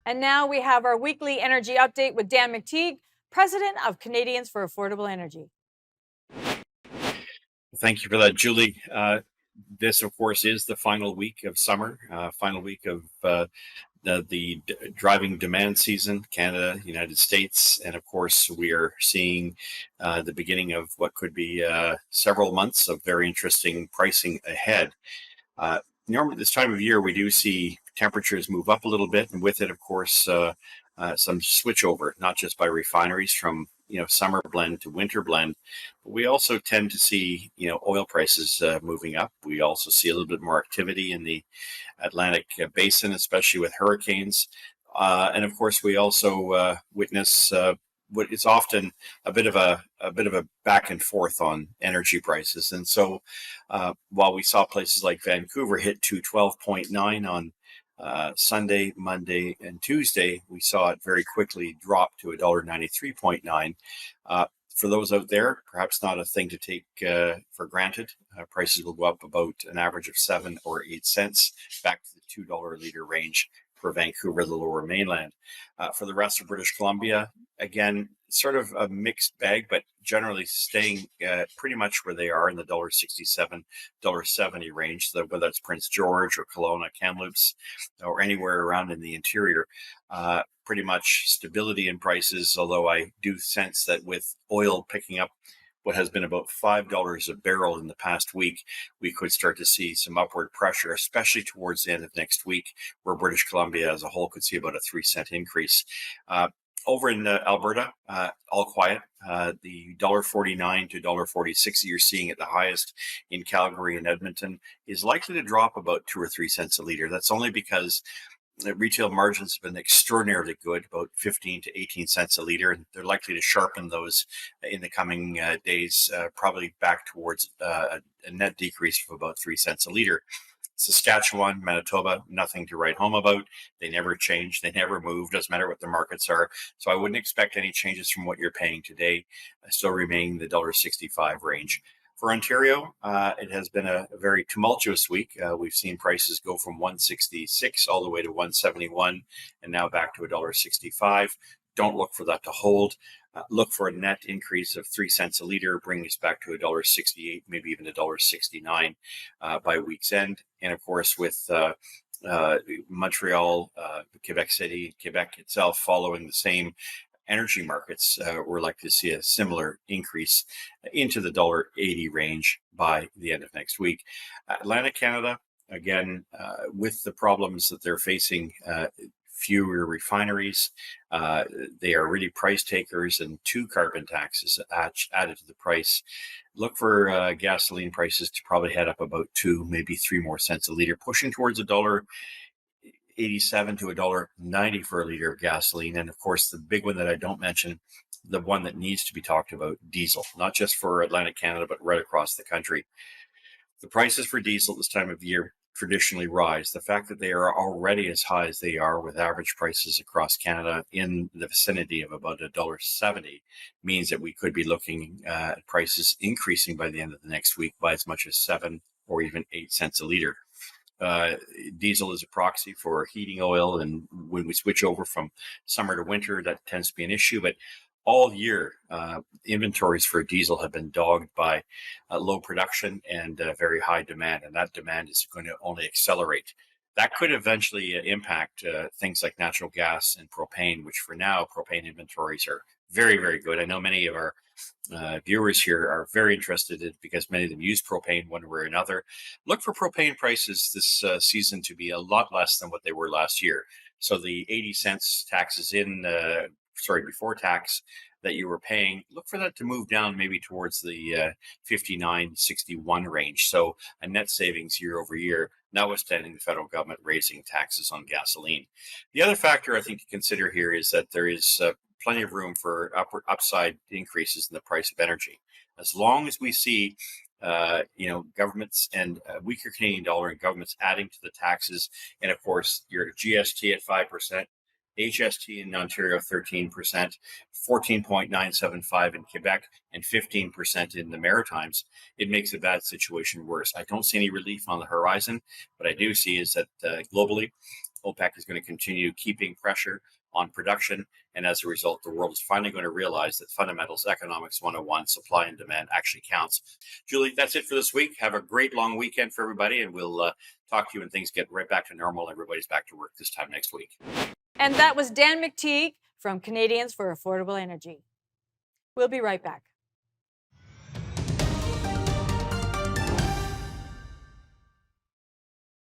And now we have our weekly energy update with Dan McTeague, President of Canadians for Affordable Energy. Thank you for that, Julie. This, of course, is the final week of summer, final week of the driving demand season, Canada, United States, and of course, we are seeing the beginning of what could be several months of very interesting pricing ahead. Normally, this time of year, we do see temperatures move up a little bit, and with it, of course, some switchover, not just by refineries from summer blend to winter blend, but we also tend to see oil prices moving up. We also see a little bit more activity in the Atlantic basin, especially with hurricanes, and of course, we also witness what is often a bit of a back and forth on energy prices. And so while we saw places like Vancouver hit 212.9 on Sunday, Monday, and Tuesday, we saw it very quickly drop to $1.93.9. For those out there, perhaps not a thing to take for granted. Prices will go up about an average of 7 or 8 cents, back to the $2 a liter range for Vancouver, the lower mainland. For the rest of British Columbia, again, sort of a mixed bag, but generally staying pretty much where they are in the $1.67, $1.70 range. So whether it's Prince George or Kelowna, Kamloops, or anywhere around in the interior, pretty much stability in prices, although I do sense that with oil picking up what has been about $5 a barrel in the past week, we could start to see some upward pressure, especially towards the end of next week, where British Columbia as a whole could see about a 3-cent increase. Over in Alberta, all quiet. The $1.49 to $1.46 that you're seeing at the highest in Calgary and Edmonton is likely to drop about 2 or 3 cents a liter. That's only because retail margins have been extraordinarily good, about 15 to 18 cents a liter, and they're likely to sharpen those in the coming days, probably back towards a net decrease of about 3 cents a liter. Saskatchewan, Manitoba, nothing to write home about. They never change. They never move. Doesn't matter what the markets are. So I wouldn't expect any changes from what you're paying today. Still remaining the $1.65 range. For Ontario, it has been a very tumultuous week. We've seen prices go from $1.66 all the way to $1.71 and now back to $1.65. Don't look for that to hold. Look for a net increase of 3 cents a liter, bringing us back to $1.68, maybe even $1.69 by week's end. And of course, with Montreal, Quebec City, Quebec itself following the same energy markets, we're likely to see a similar increase into the $1.80 range by the end of next week. Atlantic Canada, again, with the problems that they're facing, fewer refineries, they are really price takers, and 2 carbon taxes added to the price. Look for gasoline prices to probably head up about 2, maybe 3 more cents a liter, pushing towards $1.87 to $1.90 for a liter of gasoline. And of course, the big one that I don't mention, the one that needs to be talked about, diesel, not just for Atlantic Canada, but right across the country. The prices for diesel this time of year traditionally rise. The fact that they are already as high as they are, with average prices across Canada in the vicinity of about $1.70, means that we could be looking at prices increasing by the end of the next week by as much as 7 or even 8 cents a liter. Diesel is a proxy for heating oil, and when we switch over from summer to winter, that tends to be an issue. But all year, inventories for diesel have been dogged by low production and very high demand, and that demand is going to only accelerate. That could eventually impact things like natural gas and propane, which for now, propane inventories are very, very good. I know many of our viewers here are very interested in, because many of them use propane one way or another. Look for propane prices this season to be a lot less than what they were last year. So the 80 cents taxes before tax that you were paying, look for that to move down maybe towards the 59.61 range. So a net savings year over year, notwithstanding the federal government raising taxes on gasoline. The other factor I think to consider here is that there is plenty of room for upside increases in the price of energy. As long as we see governments and a weaker Canadian dollar and governments adding to the taxes, and of course your GST at 5%, HST in Ontario 13%, 14.975 in Quebec, and 15% in the Maritimes, it makes a bad situation worse. I don't see any relief on the horizon. What I do see is that globally, OPEC is going to continue keeping pressure on production. And as a result, the world is finally going to realize that fundamentals, economics 101, supply and demand actually counts. Julie, that's it for this week. Have a great long weekend for everybody, and we'll talk to you when things get right back to normal. Everybody's back to work this time next week. And that was Dan McTeague from Canadians for Affordable Energy. We'll be right back.